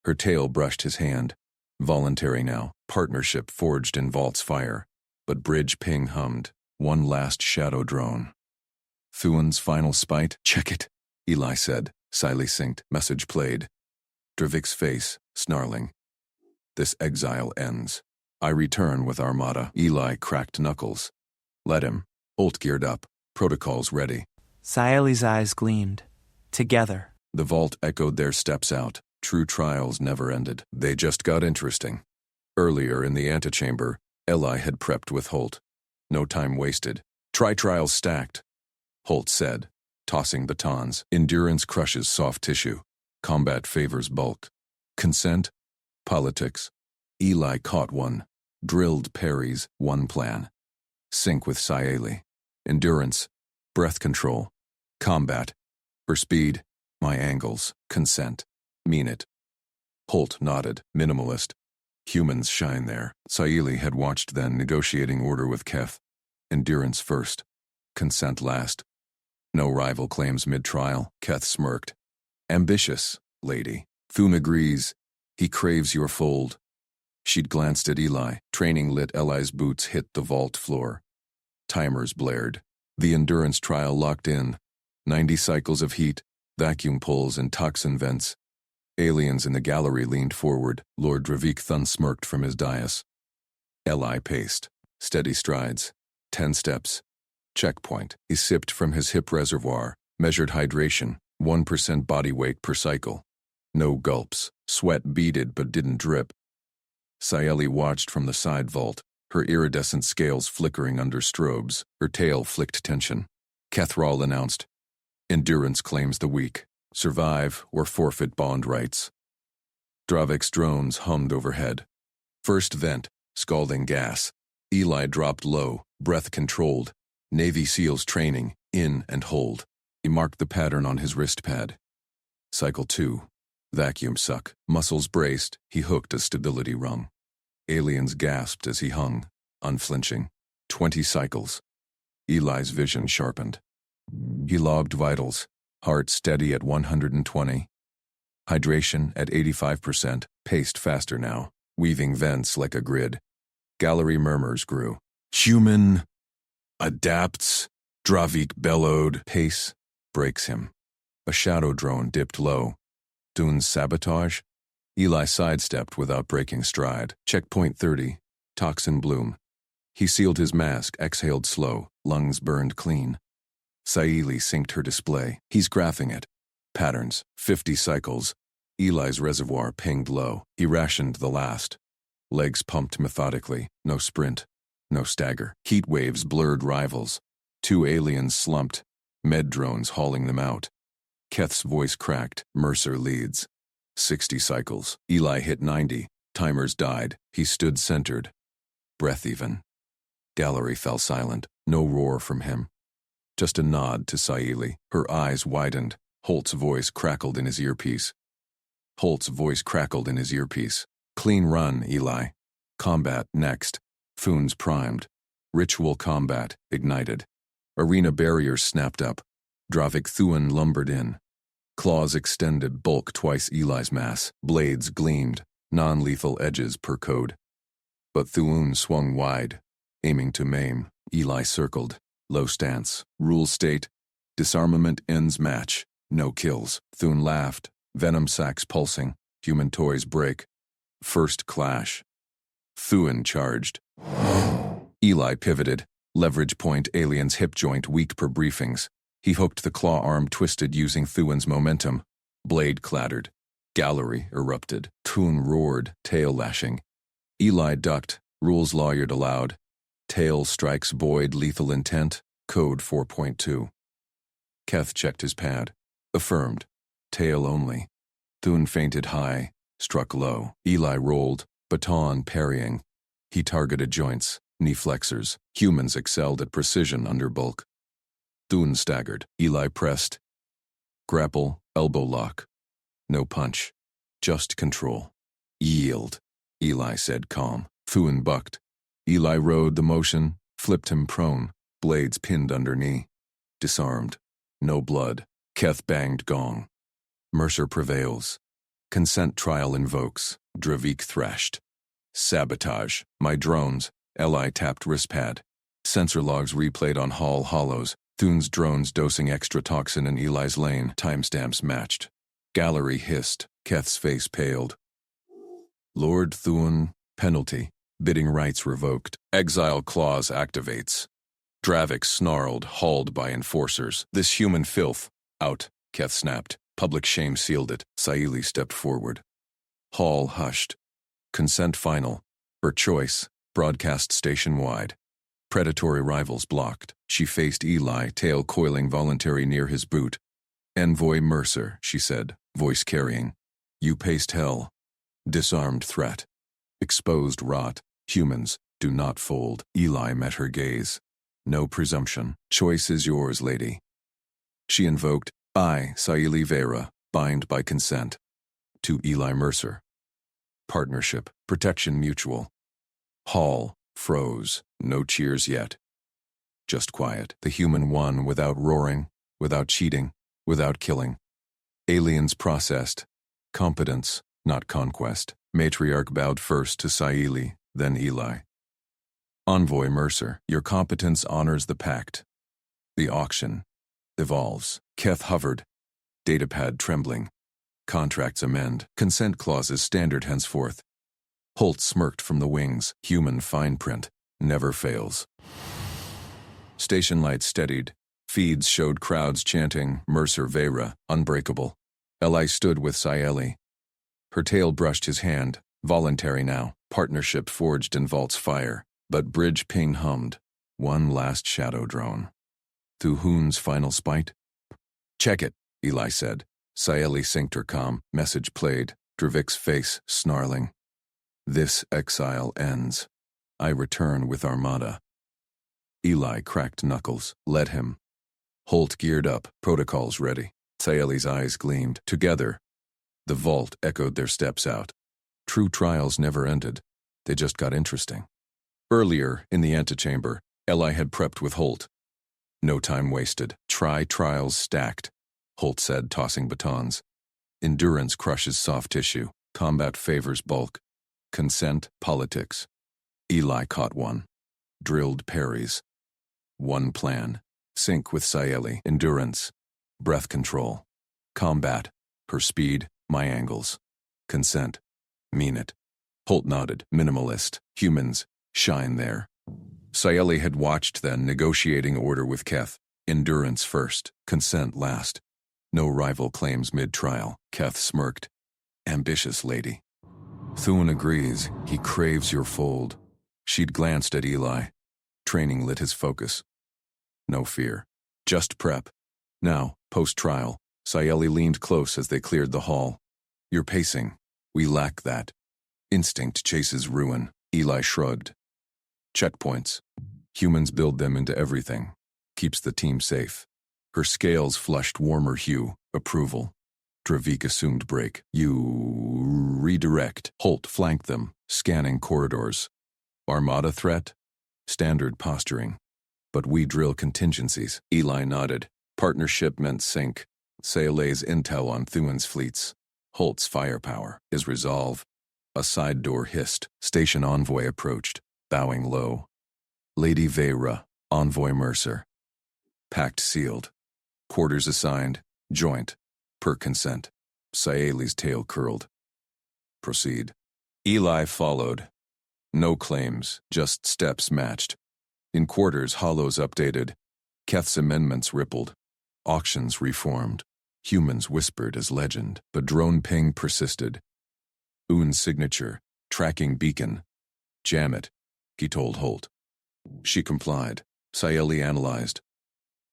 Her tail brushed his hand. Voluntary now. Partnership forged in vault's fire. But bridge ping hummed. One last shadow drone. Thuan's final spite? Check it, Eli said. Sayeli synced. Message played. Dravik's face, snarling. This exile ends. I return with Armada. Eli cracked knuckles. Let him. Holt geared up. Protocols ready.
Sayeli's eyes gleamed. Together.
The vault echoed their steps out. True trials never ended. They just got interesting. Earlier in the antechamber, Eli had prepped with Holt. No time wasted. Trials stacked. Holt said, tossing batons. Endurance crushes soft tissue. Combat favors bulk. Consent? Politics. Eli caught one. Drilled parries, one plan. Sync with Sayeli. Endurance. Breath control. Combat. For speed. My angles. Consent. Mean it. Holt nodded. Minimalist. Humans shine there. Sayeli had watched then, negotiating order with Keth. Endurance first. Consent last. No rival claims mid-trial. Keth smirked. Ambitious, lady. Thun agrees. He craves your fold. She'd glanced at Eli. Training lit. Eli's boots hit the vault floor. Timers blared. The endurance trial locked in. 90 cycles of heat, vacuum pulls and toxin vents. Aliens in the gallery leaned forward. Lord Dravik Thun smirked from his dais. Eli paced. Steady strides. 10 steps. Checkpoint. He sipped from his hip reservoir. Measured hydration. 1% body weight per cycle. No gulps. Sweat beaded but didn't drip. Sayeli watched from the side vault. Her iridescent scales flickering under strobes. Her tail flicked tension. Kethral announced, Endurance claims the weak. Survive or forfeit bond rights. Dravik's drones hummed overhead. First vent, scalding gas. Eli dropped low, breath controlled. Navy SEALs training, in and hold. He marked the pattern on his wrist pad. Cycle 2. Vacuum suck. Muscles braced, he hooked a stability rung. Aliens gasped as he hung, unflinching. 20 cycles. Eli's vision sharpened. He logged vitals, heart steady at 120. Hydration at 85%, paced faster now, weaving vents like a grid. Gallery murmurs grew. Human adapts, Dravik bellowed. Pace breaks him. A shadow drone dipped low. Thune's sabotage? Eli sidestepped without breaking stride. Checkpoint 30, toxin bloom. He sealed his mask, exhaled slow, lungs burned clean. Saili synced her display. He's graphing it. Patterns, 50 cycles. Eli's reservoir pinged low. He rationed the last. Legs pumped methodically. No sprint. No stagger. Heat waves blurred rivals. 2 aliens slumped. Med drones hauling them out. Keth's voice cracked. Mercer leads. 60 cycles. Eli hit 90. Timers died. He stood centered. Breath even. Gallery fell silent. No roar from him. Just a nod to Saili. Her eyes widened. Holt's voice crackled in his earpiece. Clean run, Eli. Combat next. Thune's primed. Ritual combat ignited. Arena barriers snapped up. Dravik Thune lumbered in. Claws extended, bulk twice Eli's mass. Blades gleamed, non-lethal edges per code. But Thune swung wide, aiming to maim. Eli circled. Low stance. Rule state. Disarmament ends match. No kills. Thune laughed. Venom sacs pulsing. Human toys break. First clash. Thune charged. Eli pivoted. Leverage point alien's hip joint weak per briefings. He hooked the claw arm twisted using Thune's momentum. Blade clattered. Gallery erupted. Thune roared, tail lashing. Eli ducked. Rules lawyered aloud. Tail strikes Boyd lethal intent. Code 4.2. Keth checked his pad. Affirmed. Tail only. Thune feinted high. Struck low. Eli rolled. Baton parrying. He targeted joints. Knee flexors. Humans excelled at precision under bulk. Thune staggered. Eli pressed. Grapple, elbow lock. No punch. Just control. Yield, Eli said calm. Thune bucked. Eli rode the motion, flipped him prone. Blades pinned under knee. Disarmed. No blood. Keth banged gong. Mercer prevails. Consent trial invokes. Dravik thrashed. Sabotage. My drones. Eli tapped wristpad. Sensor logs replayed on Hall hollows. Thune's drones dosing extra toxin in Eli's lane. Timestamps matched. Gallery hissed. Keth's face paled. Lord Thune, penalty. Bidding rights revoked. Exile clause activates. Dravik snarled, hauled by enforcers. This human filth. Out, Keth snapped. Public shame sealed it. Saili stepped forward. Hall hushed. Consent final. Her choice. Broadcast station-wide. Predatory rivals blocked. She faced Eli, tail coiling voluntary near his boot. Envoy Mercer, she said, voice carrying. You paced hell. Disarmed threat. Exposed rot. Humans, do not fold. Eli met her gaze. No presumption. Choice is yours, lady. She invoked, I, Saili Vera, bind by consent. To Eli Mercer. Partnership. Protection mutual. Hall froze. No cheers yet. Just quiet. The human won without roaring, without cheating, without killing. Aliens processed. Competence, not conquest. Matriarch bowed first to Saili, then Eli. Envoy Mercer, your competence honors the pact. The auction evolves. Keth hovered. Datapad trembling. Contracts amend. Consent clauses standard henceforth. Holt smirked from the wings. Human fine print. Never fails. Station lights steadied. Feeds showed crowds chanting, Mercer Vera, unbreakable. Eli stood with Saili. Her tail brushed his hand. Voluntary now. Partnership forged in vault's fire. But bridge ping hummed. One last shadow drone. Thune's final spite? Check it, Eli said. Saili synced her comm. Message played. Dravik's face snarling. This exile ends. I return with Armada. Eli cracked knuckles. Let him. Holt geared up. Protocols ready. Saili's eyes gleamed. Together. The vault echoed their steps out. True trials never ended. They just got interesting. Earlier, in the antechamber, Eli had prepped with Holt. No time wasted. Trials stacked, Holt said, tossing batons. Endurance crushes soft tissue. Combat favors bulk. Consent, politics. Eli caught one. Drilled parries. One plan. Sync with Sayeli. Endurance. Breath control. Combat. Her speed, my angles. Consent. Mean it. Holt nodded. Minimalist. Humans. Shine there. Sayeli had watched then, negotiating order with Keth. Endurance first. Consent last. No rival claims mid-trial. Keth smirked. Ambitious lady. Thun agrees. He craves your fold. She'd glanced at Eli. Training lit his focus. No fear. Just prep. Now, post-trial. Sayeli leaned close as they cleared the hall. You're pacing. We lack that. Instinct chases ruin. Eli shrugged. Checkpoints. Humans build them into everything. Keeps the team safe. Her scales flushed warmer hue. Approval. Dravik assumed break. You redirect. Holt flanked them, scanning corridors. Armada threat? Standard posturing. But we drill contingencies. Eli nodded. Partnership meant sync. Sayele's intel on Thuan's fleets. Holt's firepower. His resolve. A side door hissed. Station envoy approached, bowing low. Lady Veyra, Envoy Mercer. Pact sealed. Quarters assigned. Joint. Per consent. Sayeli's tail curled. Proceed. Eli followed. No claims, just steps matched. In quarters, hollows updated. Keth's amendments rippled. Auctions reformed. Humans whispered as legend, but drone ping persisted. Un's signature, tracking beacon. Jam it, he told Holt. She complied. Sayeli analyzed.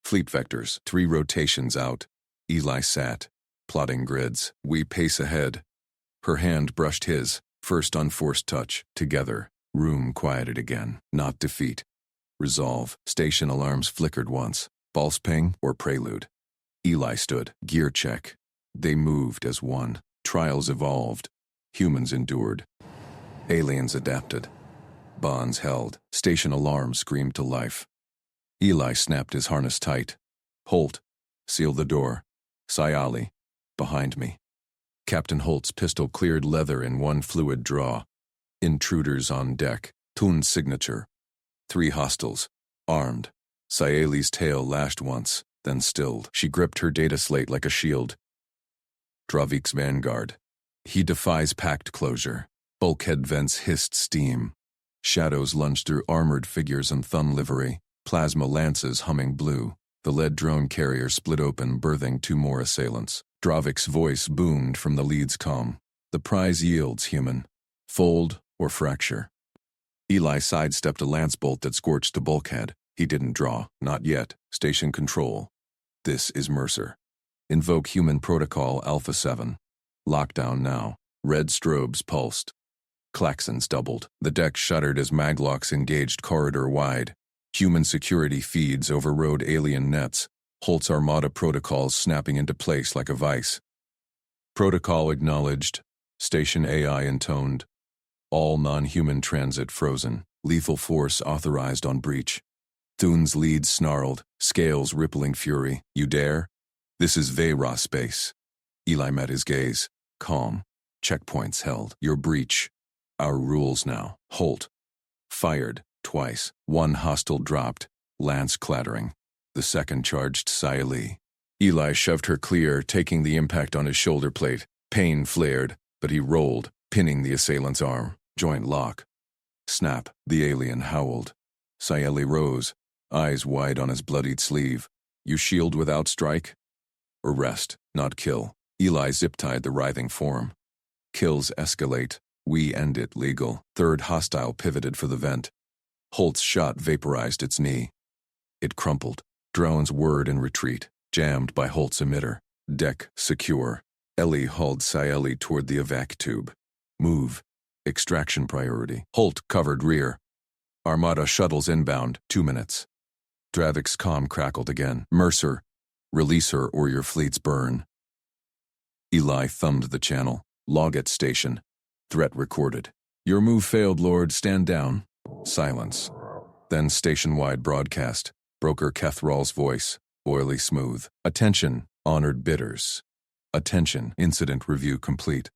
Fleet vectors, 3 rotations out. Eli sat, plotting grids. We pace ahead. Her hand brushed his, first unforced touch. Together, room quieted again. Not defeat. Resolve. Station alarms flickered once. False ping or prelude. Eli stood. Gear check. They moved as one. Trials evolved. Humans endured. Aliens adapted. Bonds held. Station alarms screamed to life. Eli snapped his harness tight. Holt, seal the door. Sayali, behind me. Captain Holt's pistol cleared leather in one fluid draw. Intruders on deck. Thun's signature. 3 hostiles. Armed. Sayeli's tail lashed once, then stilled. She gripped her data slate like a shield. Dravik's vanguard. He defies pact closure. Bulkhead vents hissed steam. Shadows lunged through armored figures in Thun livery. Plasma lances humming blue. The lead drone carrier split open, birthing 2 more assailants. Dravik's voice boomed from the lead's comm. The prize yields, human. Fold or fracture. Eli sidestepped a lance bolt that scorched a bulkhead. He didn't draw. Not yet. Station control. This is Mercer. Invoke human protocol Alpha 7. Lockdown now. Red strobes pulsed. Klaxons doubled. The deck shuddered as maglocks engaged corridor wide. Human security feeds overrode alien nets. Holt's Armada protocols snapping into place like a vice. Protocol acknowledged. Station AI intoned. All non-human transit frozen. Lethal force authorized on breach. Thun's lead snarled, scales rippling fury. You dare? This is Veyra space. Eli met his gaze. Calm. Checkpoints held. Your breach. Our rules now. Holt. Fired. Twice. 1 hostile dropped. Lance clattering. The second charged Sayeli. Eli shoved her clear, taking the impact on his shoulder plate. Pain flared, but he rolled, pinning the assailant's arm. Joint lock. Snap. The alien howled. Sayeli rose, eyes wide on his bloodied sleeve. You shield without strike? Arrest, not kill. Eli zip-tied the writhing form. Kills escalate. We end it legal. Third hostile pivoted for the vent. Holt's shot vaporized its knee. It crumpled. Drone's word in retreat. Jammed by Holt's emitter. Deck secure. Ellie hauled Sayeli toward the evac tube. Move. Extraction priority. Holt covered rear. Armada shuttles inbound. 2 minutes. Dravik's comm crackled again. Mercer. Release her or your fleets burn. Eli thumbed the channel. Log at station. Threat recorded. Your move failed, Lord. Stand down. Silence. Then station-wide broadcast. Broker Keth Rawls' voice, oily smooth. Attention, honored bidders. Attention, incident review complete.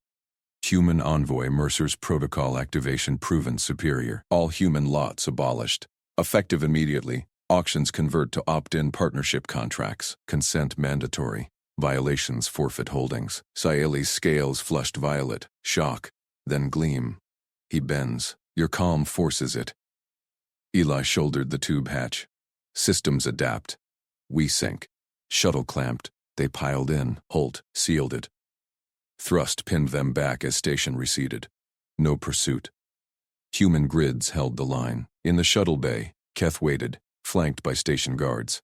Human envoy Mercer's protocol activation proven superior. All human lots abolished. Effective immediately. Auctions convert to opt-in partnership contracts. Consent mandatory. Violations forfeit holdings. Saeli's scales flushed violet. Shock. Then gleam. He bends. Your calm forces it. Eli shouldered the tube hatch. Systems adapt. We sync. Shuttle clamped. They piled in. Holt sealed it. Thrust pinned them back as station receded. No pursuit. Human grids held the line. In the shuttle bay, Keth waited, flanked by station guards.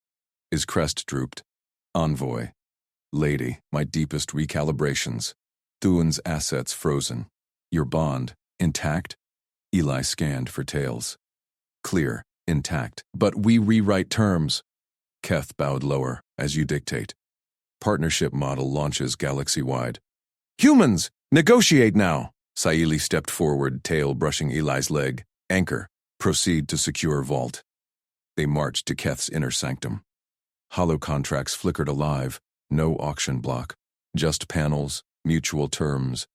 His crest drooped. Envoy. Lady, my deepest recalibrations. Thuan's assets frozen. Your bond, intact? Eli scanned for tails. Clear, intact. But we rewrite terms. Keth bowed lower, as you dictate. Partnership model launches galaxy-wide. Humans, negotiate now! Saeli stepped forward, tail brushing Eli's leg. Anchor, proceed to secure vault. They marched to Keth's inner sanctum. Hollow contracts flickered alive, no auction block. Just panels, mutual terms,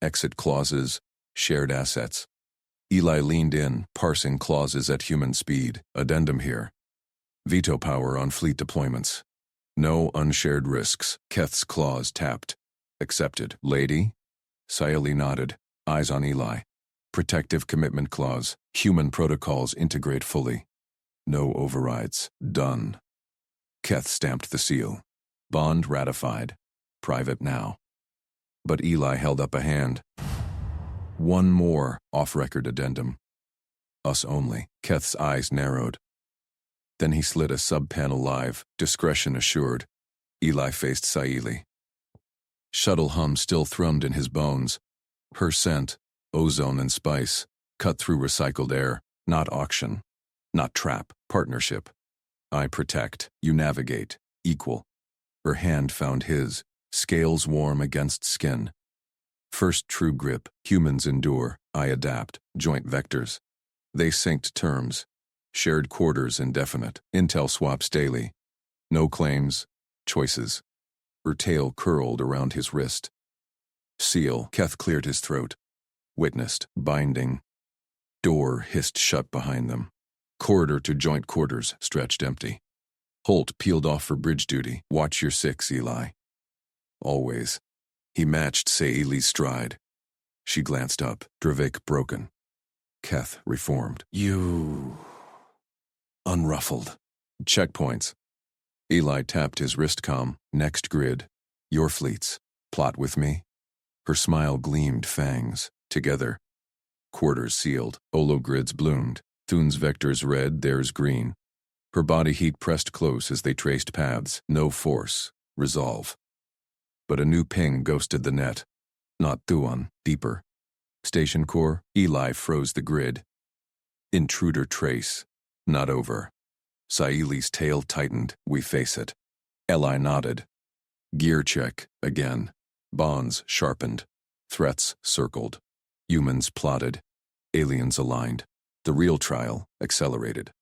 exit clauses, shared assets. Eli leaned in, parsing clauses at human speed. Addendum here. Veto power on fleet deployments. No unshared risks. Keth's clause tapped. Accepted. Lady? Saeli nodded, eyes on Eli. Protective commitment clause. Human protocols integrate fully. No overrides. Done. Keth stamped the seal. Bond ratified. Private now. But Eli held up a hand. One more off-record addendum. Us only. Keth's eyes narrowed. Then he slid a sub-panel live, discretion assured. Eli faced Saeli. Shuttle hum still thrummed in his bones. Her scent, ozone and spice, cut through recycled air. Not auction. Not trap. Partnership. I protect. You navigate. Equal. Her hand found his, scales warm against skin. First true grip. Humans endure. I adapt. Joint vectors. They synced terms. Shared quarters indefinite. Intel swaps daily. No claims. Choices. Her tail curled around his wrist. Seal. Keth cleared his throat. Witnessed. Binding. Door hissed shut behind them. Corridor to joint quarters stretched empty. Holt peeled off for bridge duty. Watch your six, Eli. Always. He matched Saeli's stride. She glanced up. Dravik broken. Keth reformed. You... Unruffled. Checkpoints. Eli tapped his wristcom. Next grid. Your fleets. Plot with me. Her smile gleamed fangs. Together. Quarters sealed. Holo grids bloomed. Thuan's vectors red, theirs green. Her body heat pressed close as they traced paths. No force. Resolve. But a new ping ghosted the net. Not Thuan. Deeper. Station core. Eli froze the grid. Intruder trace. Not over. Saeli's tail tightened. We face it. Eli nodded. Gear check. Again. Bonds sharpened. Threats circled. Humans plotted. Aliens aligned. The real trial accelerated.